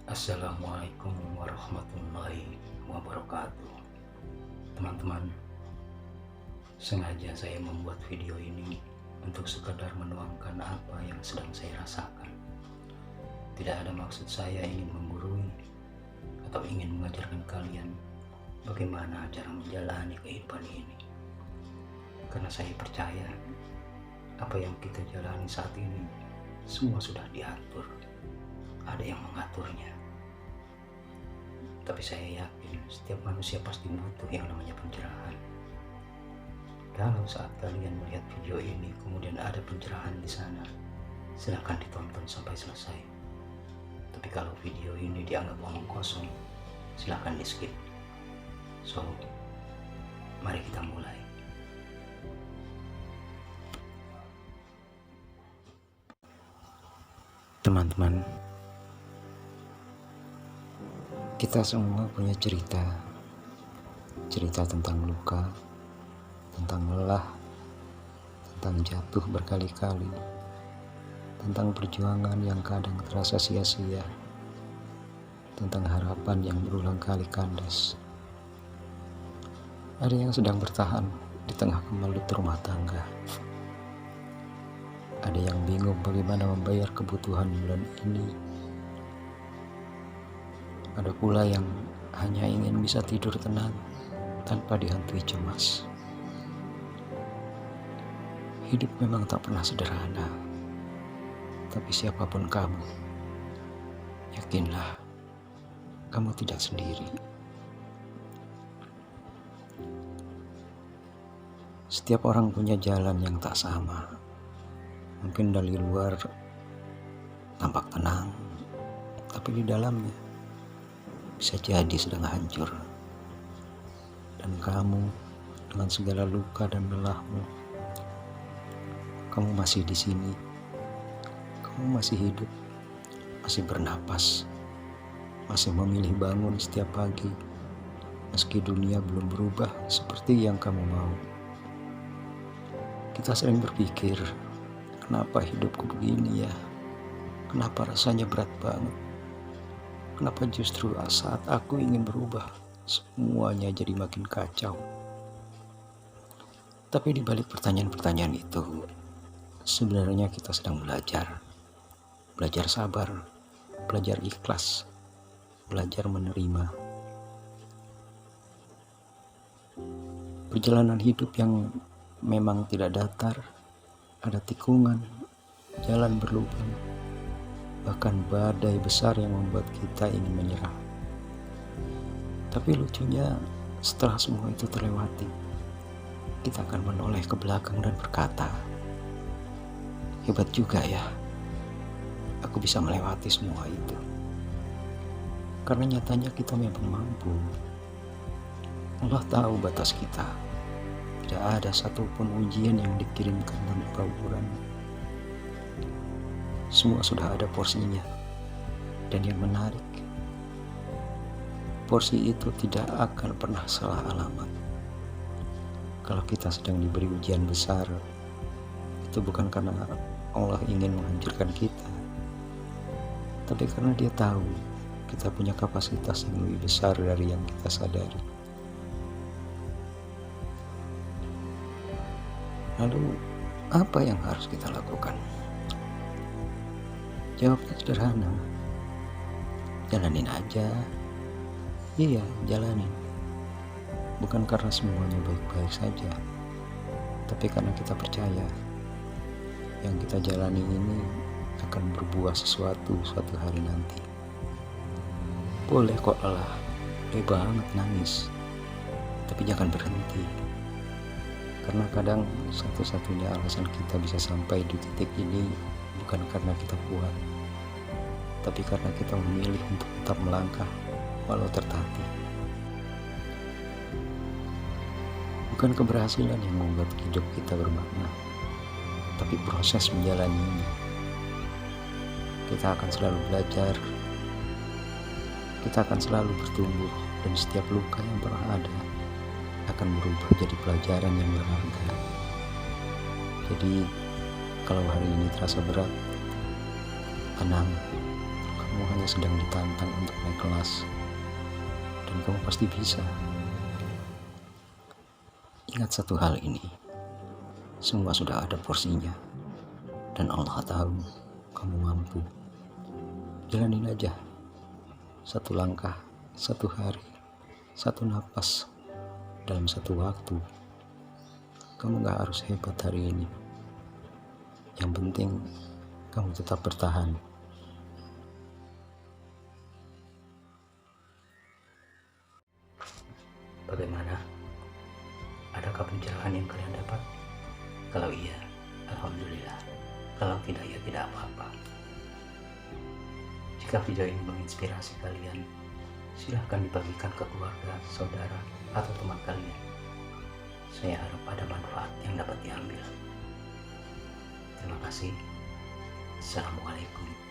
Assalamualaikum warahmatullahi wabarakatuh. Teman-teman, sengaja saya membuat video ini untuk sekadar menuangkan apa yang sedang saya rasakan. Tidak ada maksud saya ingin menggurui atau ingin mengajarkan kalian bagaimana cara menjalani kehidupan ini. Karena saya percaya apa yang kita jalani saat ini semua sudah diatur. Ada yang mengaturnya. Tapi saya yakin setiap manusia pasti butuh yang namanya pencerahan. Kalau saat kalian melihat video ini kemudian ada pencerahan di sana, silakan ditonton sampai selesai. Tapi kalau video ini dianggap omong kosong, silakan di skip. So, mari kita mulai. Teman-teman, kita semua punya cerita tentang luka, tentang lelah, tentang jatuh berkali-kali, tentang perjuangan yang kadang terasa sia-sia, tentang harapan yang berulang kali kandas. Ada yang sedang bertahan di tengah kemelut rumah tangga. Ada yang bingung bagaimana membayar kebutuhan bulan ini. Ada pula yang hanya ingin bisa tidur tenang tanpa dihantui cemas. Hidup memang tak pernah sederhana. Tapi siapapun kamu, yakinlah kamu tidak sendiri. Setiap orang punya jalan yang tak sama. Mungkin dari luar tampak tenang, tapi di dalamnya bisa jadi sedang hancur. Dan kamu dengan segala luka dan lelahmu, kamu masih di sini. Kamu masih hidup, masih bernapas, masih memilih bangun setiap pagi, meski dunia belum berubah seperti yang kamu mau. Kita sering berpikir, kenapa hidupku begini ya? Kenapa rasanya berat banget? Kenapa justru saat aku ingin berubah, semuanya jadi makin kacau? Tapi di balik pertanyaan-pertanyaan itu, sebenarnya kita sedang belajar. Belajar sabar, belajar ikhlas, belajar menerima. Perjalanan hidup yang memang tidak datar, ada tikungan, jalan berlubang, bahkan badai besar yang membuat kita ingin menyerah. Tapi lucunya, setelah semua itu terlewati, kita akan menoleh ke belakang dan berkata, hebat juga ya, aku bisa melewati semua itu. Karena nyatanya kita memang mampu. Allah tahu batas kita. Tidak ada satupun ujian yang dikirimkan tanpa ukuran. Semua sudah ada porsinya. Dan yang menarik, porsi itu tidak akan pernah salah alamat. Kalau kita sedang diberi ujian besar, itu bukan karena Allah ingin menghancurkan kita, tapi karena Dia tahu kita punya kapasitas yang lebih besar dari yang kita sadari. Lalu, apa yang harus kita lakukan? Jawabnya sederhana. Jalanin aja. Iya, jalanin. Bukan karena semuanya baik-baik saja, tapi karena kita percaya yang kita jalani ini akan berbuah sesuatu suatu hari nanti. Boleh kok lelah, boleh banget nangis, tapi jangan berhenti. Karena kadang satu-satunya alasan kita bisa sampai di titik ini bukan karena kita kuat, tapi karena kita memilih untuk tetap melangkah walau tertatih. Bukan keberhasilan yang membuat hidup kita bermakna, tapi proses menjalaninya. Kita akan selalu belajar, kita akan selalu bertumbuh, dan setiap luka yang pernah ada akan berubah jadi pelajaran yang berharga. Jadi, kalau hari ini terasa berat, tenang, kamu kamu hanya sedang ditantang untuk naik kelas, dan kamu pasti bisa. Ingat satu hal ini, semua sudah ada porsinya, dan Allah tahu kamu mampu. Jalanin aja, satu langkah, satu hari, satu napas, dalam satu waktu. Kamu gak harus hebat hari ini, yang penting kamu tetap bertahan. Bagaimana? Adakah pencerahan yang kalian dapat? Kalau iya, alhamdulillah. Kalau tidak, ya tidak apa-apa. Jika video ini menginspirasi kalian, silahkan dibagikan ke keluarga, saudara, atau teman kalian. Saya harap ada manfaat yang dapat diambil. Terima kasih. Assalamualaikum.